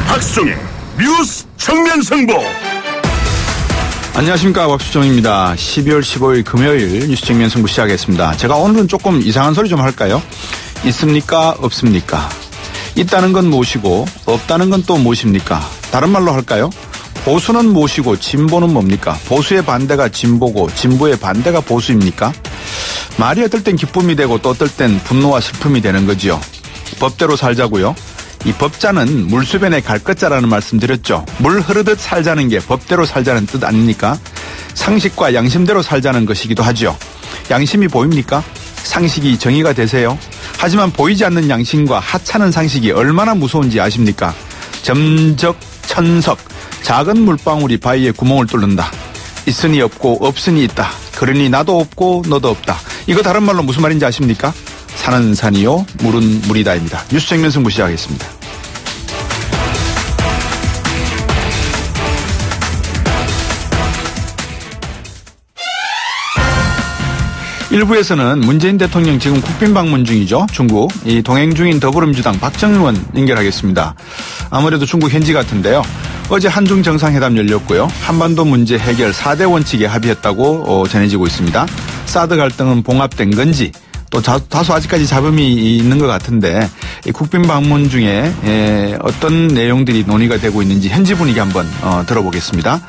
박수종의 뉴스 정면승부. 안녕하십니까, 박수종입니다. 12월 15일 금요일 뉴스 정면승부 시작했습니다. 제가 오늘은 조금 이상한 소리 좀 할까요? 있습니까? 없습니까? 있다는 건 무엇이고 없다는 건 또 무엇입니까? 다른 말로 할까요? 보수는 무엇이고 진보는 뭡니까? 보수의 반대가 진보고 진보의 반대가 보수입니까? 말이 어떨 땐 기쁨이 되고 또 어떨 땐 분노와 슬픔이 되는 거지요. 법대로 살자고요. 이 법자는 물수변에 갈 것자라는 말씀 드렸죠. 물 흐르듯 살자는 게 법대로 살자는 뜻 아닙니까? 상식과 양심대로 살자는 것이기도 하죠. 양심이 보입니까? 상식이 정의가 되세요? 하지만 보이지 않는 양심과 하찮은 상식이 얼마나 무서운지 아십니까? 점적, 천석, 작은 물방울이 바위에 구멍을 뚫는다. 있으니 없고 없으니 있다. 그러니 나도 없고 너도 없다. 이거 다른 말로 무슨 말인지 아십니까? 산은 산이요, 물은 물이다입니다. 뉴스 정면승부 시작하겠습니다. 일부에서는 문재인 대통령 지금 국빈 방문 중이죠. 중국. 이 동행 중인 더불어민주당 박정희 의원 연결하겠습니다. 아무래도 중국 현지 같은데요. 어제 한중 정상회담 열렸고요. 한반도 문제 해결 4대 원칙에 합의했다고 전해지고 있습니다. 사드 갈등은 봉합된 건지 또 다소 아직까지 잡음이 있는 것 같은데 이 국빈 방문 중에 어떤 내용들이 논의가 되고 있는지 현지 분위기 한번 들어보겠습니다.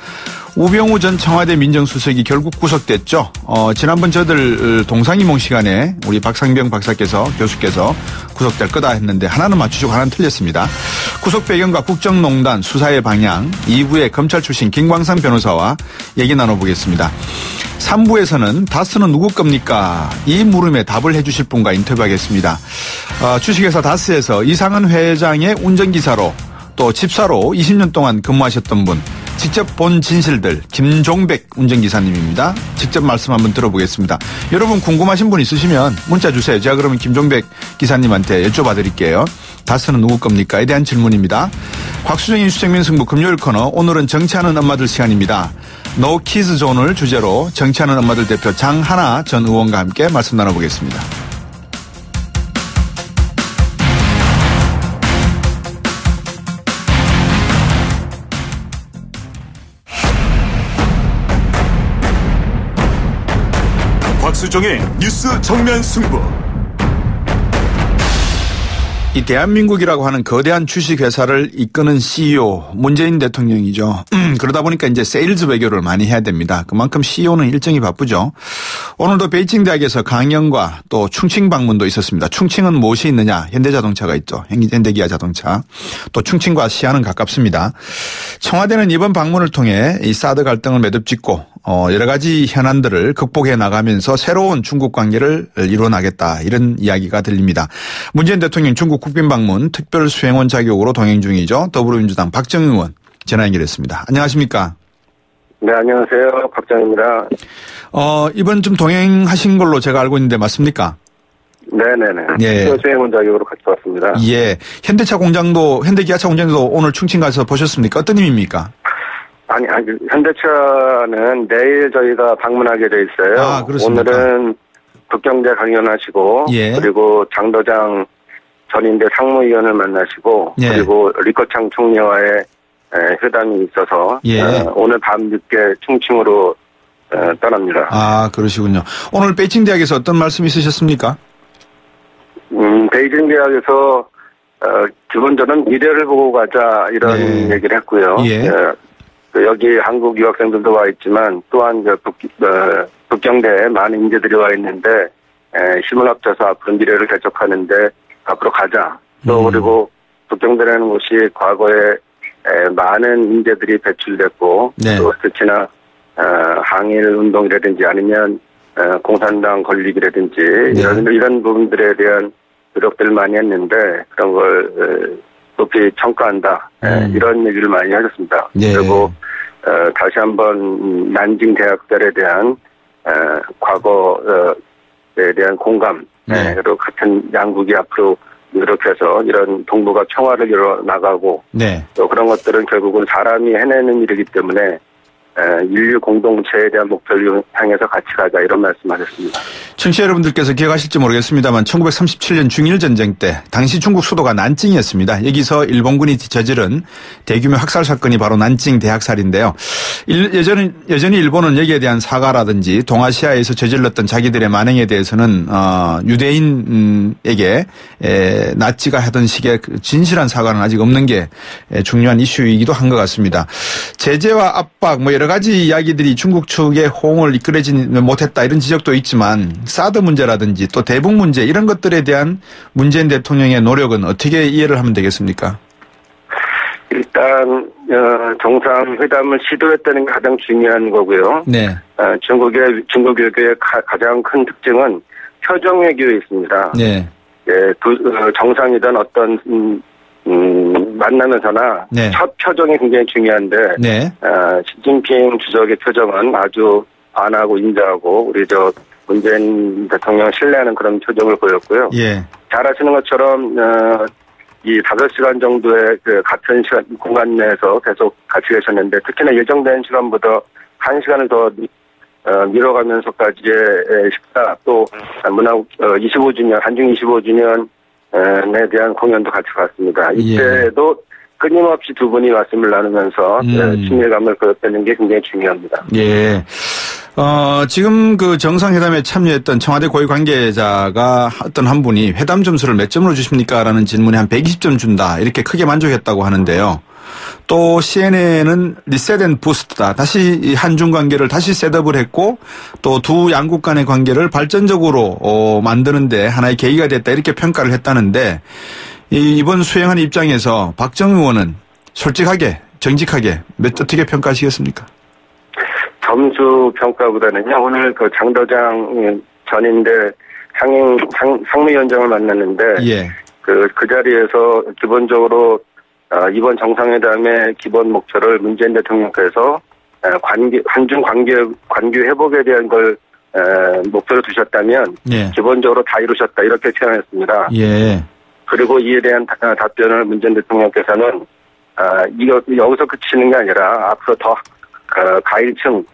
우병우 전 청와대 민정수석이 결국 구속됐죠. 지난번 저들 동상이몽 시간에 우리 박상병 교수께서 구속될 거다 했는데 하나는 맞추시고 하나는 틀렸습니다. 구속 배경과 국정농단 수사의 방향 2부에 검찰 출신 김광삼 변호사와 얘기 나눠보겠습니다. 3부에서는 다스는 누구 겁니까? 이 물음에 답을 해주실 분과 인터뷰하겠습니다. 주식회사 다스에서 이상은 회장의 운전기사로 또 집사로 20년 동안 근무하셨던 분, 직접 본 진실들 김종백 운전기사님입니다. 직접 말씀 한번 들어보겠습니다. 여러분 궁금하신 분 있으시면 문자 주세요. 제가 그러면 김종백 기사님한테 여쭤봐 드릴게요. 다스는 누구 겁니까?에 대한 질문입니다. 곽수정의 뉴스 정면승부 금요일 코너, 오늘은 정치하는 엄마들 시간입니다. 노 키즈 존을 주제로 정치하는 엄마들 대표 장하나 전 의원과 함께 말씀 나눠보겠습니다. 박수종의 뉴스 정면승부. 이 대한민국이라고 하는 거대한 주식회사를 이끄는 CEO 문재인 대통령이죠. 그러다 보니까 이제 세일즈 외교를 많이 해야 됩니다. 그만큼 CEO는 일정이 바쁘죠. 오늘도 베이징 대학에서 강연과 또 충칭 방문도 있었습니다. 충칭은 무엇이 있느냐? 현대자동차가 있죠. 현대기아 자동차. 또 충칭과 시야는 가깝습니다. 청와대는 이번 방문을 통해 이 사드 갈등을 매듭짓고 여러 가지 현안들을 극복해 나가면서 새로운 중국 관계를 이뤄나겠다, 이런 이야기가 들립니다. 문재인 대통령 중국 국빈 방문 특별 수행원 자격으로 동행 중이죠. 더불어민주당 박정희 의원 전화 연결했습니다. 안녕하십니까? 네, 안녕하세요. 박정희입니다. 이번 좀 동행하신 걸로 제가 알고 있는데 맞습니까? 네네네. 예. 특별 수행원 자격으로 같이 왔습니다. 예. 현대기아차 공장도 오늘 충칭 가서 보셨습니까? 어떤 의미입니까? 아니, 현대차는 내일 저희가 방문하게 돼 있어요. 아, 그렇습니까? 오늘은 북경제 강연하시고, 예. 그리고 장도장 전인대 상무위원을 만나시고, 예. 그리고 리커창 총리와의 회담이 있어서, 예. 오늘 밤 늦게 충칭으로 떠납니다. 아, 그러시군요. 오늘 베이징 대학에서 어떤 말씀 있으셨습니까? 베이징 대학에서 기본적으로는 미래를 보고 가자, 이런 네. 얘기를 했고요. 예. 여기 한국 유학생들도 와 있지만 또한 북경대에 많은 인재들이 와 있는데 힘을 합쳐서 앞으로 미래를 개척하는데 앞으로 가자. 또 그리고 북경대라는 곳이 과거에 많은 인재들이 배출됐고, 네. 또 특히나 항일 운동이라든지 아니면 공산당 건립이라든지 네. 이런 부분들에 대한 노력들을 많이 했는데 그런 걸 높이 평가한다. 이런 얘기를 많이 하셨습니다. 네. 그리고 다시 한번 난징 대학살에 대한 과거에 대한 공감, 네. 그리고 같은 양국이 앞으로 노력해서 이런 동북아 평화를 이뤄 나가고, 네. 또 그런 것들은 결국은 사람이 해내는 일이기 때문에 인류 공동체에 대한 목표를 향해서 같이 가자 이런 말씀하셨습니다. 청취자 여러분들께서 기억하실지 모르겠습니다만 1937년 중일전쟁 때 당시 중국 수도가 난징이었습니다. 여기서 일본군이 저지른 대규모 학살 사건이 바로 난징 대학살인데요. 여전히 일본은 여기에 대한 사과라든지 동아시아에서 저질렀던 자기들의 만행에 대해서는 유대인에게 나치가 하던 식의 진실한 사과는 아직 없는 게 중요한 이슈이기도 한 것 같습니다. 제재와 압박 여러 가지 이야기들이 중국 측의 호응을 이끌어지 못했다 이런 지적도 있지만 사드 문제라든지 또 대북 문제 이런 것들에 대한 문재인 대통령의 노력은 어떻게 이해를 하면 되겠습니까? 일단 정상회담을 시도했다는 게 가장 중요한 거고요. 네. 중국 외교의 가장 큰 특징은 표정 외교에 있습니다. 네. 정상이든 어떤 만나면서나 네. 첫 표정이 굉장히 중요한데 네. 시진핑 주석의 표정은 아주 안하고 인자하고 우리 문재인 대통령 신뢰하는 그런 표정을 보였고요. 예. 잘 아시는 것처럼 이 5시간 정도의 같은 시간 공간 내에서 계속 같이 계셨는데 특히나 예정된 시간보다 1시간을 더 미뤄가면서까지의 식사 또 문화 25주년 한중 25주년에 대한 공연도 같이 갔습니다. 이때도 끊임없이 두 분이 말씀을 나누면서 친밀감을 보였다는 게 굉장히 중요합니다. 예. 지금 그 정상회담에 참여했던 청와대 고위 관계자가 어떤 한 분이 회담 점수를 몇 점으로 주십니까? 라는 질문에 한 120점 준다. 이렇게 크게 만족했다고 하는데요. 또 CNN은 리셋 앤 부스트다. 다시 이 한중 관계를 다시 셋업을 했고 또 두 양국 간의 관계를 발전적으로 만드는데 하나의 계기가 됐다. 이렇게 평가를 했다는데 이번 수행한 입장에서 박정희 의원은 솔직하게 정직하게 어떻게 평가하시겠습니까? 점수 평가보다는요. 오늘 장도장 전인데 상무위원장을 만났는데 예. 그 자리에서 기본적으로 이번 정상회담의 기본 목표를 문재인 대통령께서 한중 관계 회복에 대한 걸 목표로 두셨다면 예. 기본적으로 다 이루셨다 이렇게 표현했습니다. 예. 그리고 이에 대한 답변을 문재인 대통령께서는 여기서 그치는 게 아니라 앞으로 더 가일층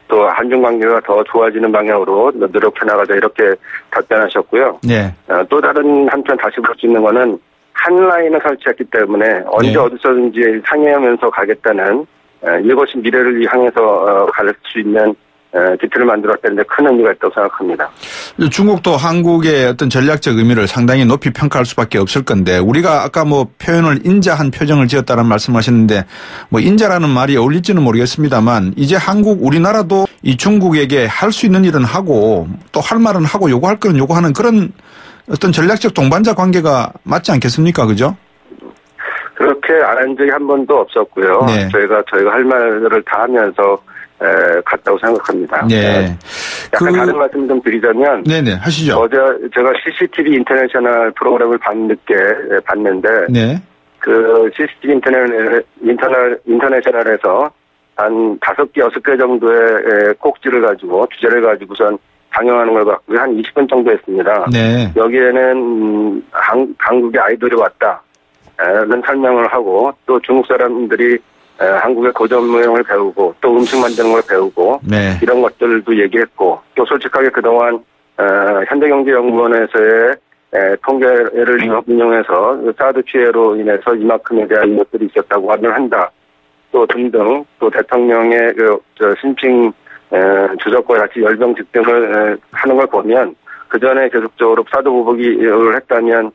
또 한중 관계가 더 좋아지는 방향으로 노력해 나가자 이렇게 답변하셨고요. 네. 또 다른 한편 다시 볼 수 있는 거는 한 라인을 설치했기 때문에 언제 어디서든지 상의하면서 가겠다는 이것이 미래를 향해서 갈 수 있는 기틀을 만들었다는 데 큰 의미가 있다고 생각합니다. 중국도 한국의 어떤 전략적 의미를 상당히 높이 평가할 수밖에 없을 건데 우리가 아까 표현을 인자한 표정을 지었다는 말씀하셨는데 인자라는 말이 어울릴지는 모르겠습니다만 이제 우리나라도 이 중국에게 할 수 있는 일은 하고 또 할 말은 하고 요구할 거는 요구하는 그런 어떤 전략적 동반자 관계가 맞지 않겠습니까? 그죠? 그렇게 안 한 적이 한 번도 없었고요. 네. 저희가 할 말을 다 하면서 같다고 생각합니다. 네. 약간 다른 말씀 좀 드리자면. 네네, 하시죠. 어제 제가 CCTV 인터내셔널 프로그램을 봤는데. 네. 그 CCTV 인터내셔널에서 한 5개, 6개 정도의 꼭지를 가지고, 주제를 가지고선 방영하는 걸 봤고요. 한 20분 정도 했습니다. 네. 여기에는 한국의 아이돌이 왔다. 라는 설명을 하고, 또 중국 사람들이 한국의 고전 무용을 배우고 또 음식 만드는 걸 배우고 네. 이런 것들도 얘기했고 또 솔직하게 그동안 현대경제연구원에서의 통계를 인용해서 사드 피해로 인해서 이만큼에 대한 것들이 있었다고 말을 한다. 또 등등 또 대통령의 신칭 주석과 같이 열병 집중을 하는 걸 보면 그전에 계속적으로 사드 보복을 했다면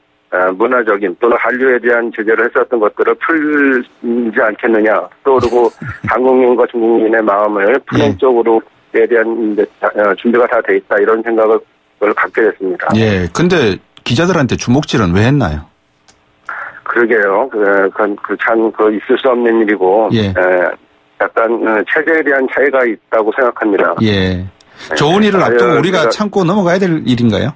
문화적인 또는 한류에 대한 제재를 했었던 것들을 풀지 않겠느냐. 또 그리고 한국민과 중국민의 마음을 푸는 쪽으로에 대한 준비가 다 돼 있다. 이런 생각을 갖게 됐습니다. 예. 근데 기자들한테 주목질은 왜 했나요? 그러게요. 참 있을 수 없는 일이고. 예. 약간 체제에 대한 차이가 있다고 생각합니다. 예. 좋은 일을 앞두고 우리가 참고 넘어가야 될 일인가요?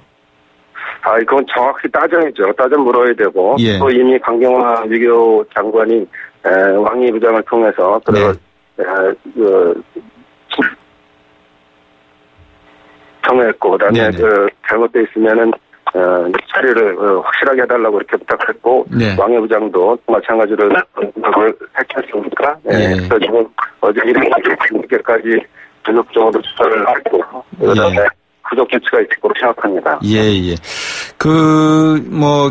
이건 정확히 따져야죠. 따져 물어야 되고. 예. 또 이미 강경화 외교 장관이 왕이 부장을 통해서 정했고, 그다음에 잘못돼 있으면은 처리를 확실하게 해달라고 이렇게 부탁했고 네. 왕해 부장도 마찬가지로 그걸 했겠습니까? 예. 그래서 지금 어제 1일까지 전속적으로 수사를 하고 그다음에 부족 조치가 있을 거로 생각합니다. 예.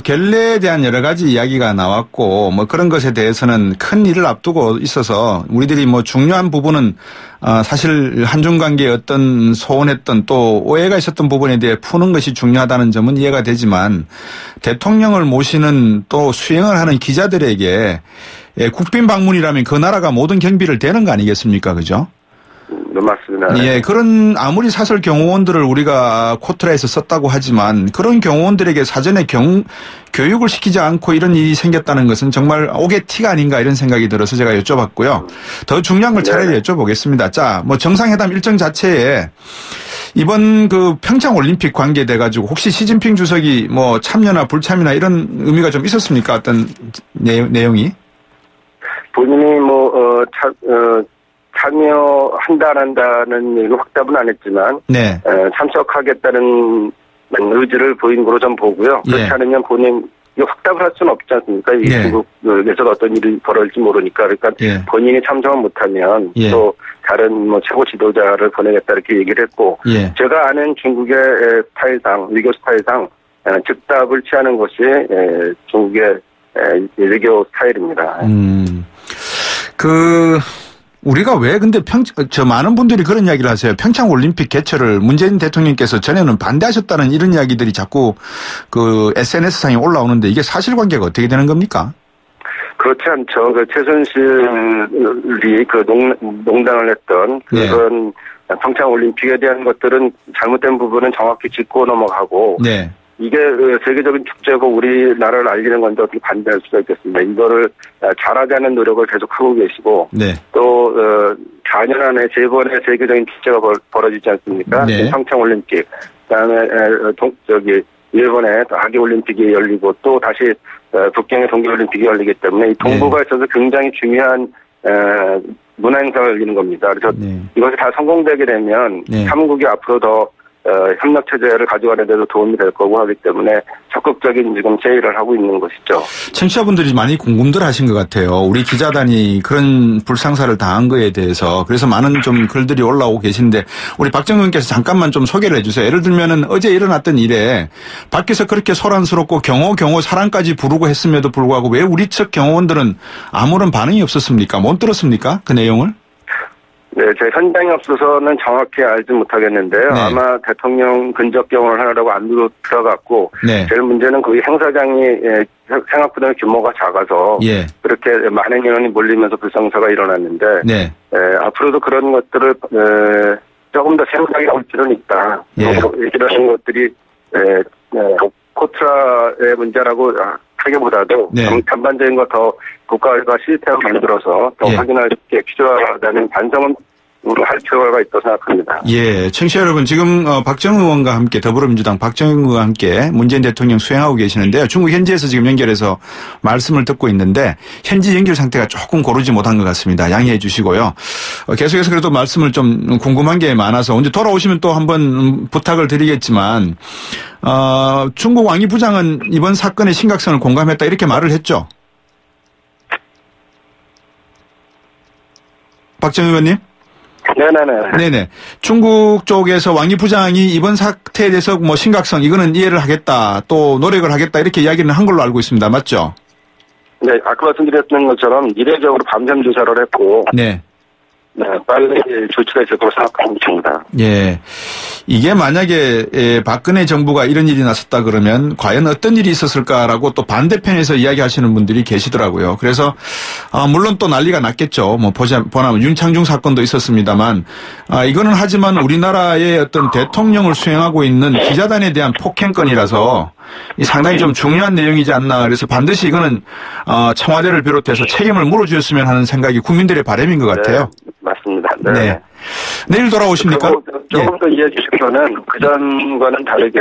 갤레에 대한 여러 가지 이야기가 나왔고, 그런 것에 대해서는 큰 일을 앞두고 있어서 우리들이 중요한 부분은, 사실 한중 관계에 어떤 소원했던 또 오해가 있었던 부분에 대해 푸는 것이 중요하다는 점은 이해가 되지만 대통령을 모시는 또 수행을 하는 기자들에게 국빈 방문이라면 그 나라가 모든 경비를 대는 거 아니겠습니까? 그죠? 맞습니다. 예, 그런 아무리 사설 경호원들을 우리가 코트라에서 썼다고 하지만 그런 경호원들에게 사전에 교육을 시키지 않고 이런 일이 생겼다는 것은 정말 옥의 티가 아닌가 이런 생각이 들어서 제가 여쭤봤고요. 더 중요한 걸 차라리 여쭤보겠습니다. 자, 정상회담 일정 자체에 이번 그 평창 올림픽 관계돼 가지고 혹시 시진핑 주석이 참여나 불참이나 이런 의미가 좀 있었습니까? 어떤 내용이? 본인이 참여한다 안 한다는 얘기 확답은 안 했지만 네. 참석하겠다는 의지를 보인 거로 좀 보고요. 그렇지 않으면 본인 확답을 할 수는 없지 않습니까? 이 중국에서 어떤 일이 벌어질지 모르니까. 그러니까 본인이 참석을 못하면 또 다른 최고 지도자를 보내겠다 이렇게 얘기를 했고 제가 아는 중국의 스타일상 외교 스타일상 즉답을 취하는 것이 중국의 외교 스타일입니다. 우리가 왜 근데 많은 분들이 그런 이야기를 하세요. 평창 올림픽 개최를 문재인 대통령께서 전에는 반대하셨다는 이런 이야기들이 자꾸 그 SNS상에 올라오는데 이게 사실관계가 어떻게 되는 겁니까? 그렇지 않죠. 최순실이 농단을 했던 그런 평창 올림픽에 대한 것들은 잘못된 부분은 정확히 짚고 넘어가고 이게 세계적인 축제고 우리나라를 알리는 건데 어떻게 반대할 수가 있겠습니까? 이거를 잘하게 하는 노력을 계속하고 계시고 또 4년 안에 3번의 세계적인 축제가 벌어지지 않습니까? 평창올림픽 그다음에 일본에 하계올림픽이 열리고 또 다시 북경의 동계올림픽이 열리기 때문에 이 동북아에 있어서 굉장히 중요한 문화행사가 열리는 겁니다. 그래서 이것이 다 성공되게 되면 3국이 앞으로 더 협력 체제를 가져가는 데도 도움이 될 거고 하기 때문에 적극적인 지금 제의를 하고 있는 것이죠. 청취자분들이 많이 궁금들 하신 것 같아요. 우리 기자단이 그런 불상사를 당한 거에 대해서 그래서 많은 좀 글들이 올라오고 계신데 우리 박정훈께서 잠깐만 좀 소개를 해주세요. 예를 들면은 어제 일어났던 일에 밖에서 그렇게 소란스럽고 경호 사랑까지 부르고 했음에도 불구하고 왜 우리 측 경호원들은 아무런 반응이 없었습니까? 못 들었습니까? 그 내용을? 네, 제 현장에 없어서는 정확히 알지 못하겠는데요. 아마 대통령 근접 경호를 하느라고 안으로 들어갔고 제일 문제는 거기 행사장이 생각보다 규모가 작아서 그렇게 많은 인원이 몰리면서 불상사가 일어났는데 앞으로도 그런 것들을 조금 더 생각해 볼 필요는 있다. 이런 것들이 코트라의 문제라고 하기보다도 전반적인 거 더 국가가 시스템을 만들어서 더 확인할 게 필요하다는 반성은 할 필요가 있다고 생각합니다. 청취자 여러분 지금 박정우 의원과 함께 더불어민주당 박정우 의원과 함께 문재인 대통령 수행하고 계시는데요. 중국 현지에서 지금 연결해서 말씀을 듣고 있는데 현지 연결 상태가 조금 고르지 못한 것 같습니다. 양해해 주시고요. 계속해서 그래도 말씀을 좀 궁금한 게 많아서 언제 돌아오시면 또 한번 부탁을 드리겠지만 중국 왕이 부장은 이번 사건의 심각성을 공감했다 이렇게 말을 했죠. 박정우 의원님? 네네. 중국 쪽에서 왕이 부장이 이번 사태에 대해서 심각성 이거는 이해를 하겠다 또 노력을 하겠다 이렇게 이야기는 한 걸로 알고 있습니다. 맞죠? 네, 아까 말씀드렸던 것처럼 이례적으로 밤샘 조사를 했고 빨리 조치가 있을 거라고 생각하고 있습니다. 이게 만약에 박근혜 정부가 이런 일이 났었다 그러면 과연 어떤 일이 있었을까라고 또 반대편에서 이야기하시는 분들이 계시더라고요. 그래서 물론 또 난리가 났겠죠. 보나면 윤창중 사건도 있었습니다만 이거는 하지만 우리나라의 어떤 대통령을 수행하고 있는 기자단에 대한 폭행건이라서 상당히 좀 중요한 내용이지 않나. 그래서 반드시 이거는 청와대를 비롯해서 책임을 물어주셨으면 하는 생각이 국민들의 바람인 것 같아요. 맞습니다. 내일 돌아오십니까? 조금 더 이해해 주실 거는 그전과는 다르게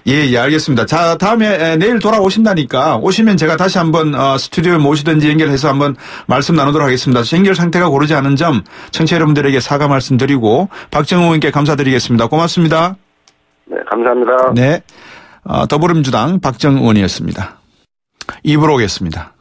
예, 알겠습니다. 자, 다음에 내일 돌아오신다니까 오시면 제가 다시 한번 스튜디오에 모시든지 연결해서 한번 말씀 나누도록 하겠습니다. 연결 상태가 고르지 않은 점 청취자 여러분들에게 사과 말씀드리고 박정우 의원께 감사드리겠습니다. 고맙습니다. 네, 감사합니다. 네, 더불어민주당 박정우 의원이었습니다. 입으로 오겠습니다.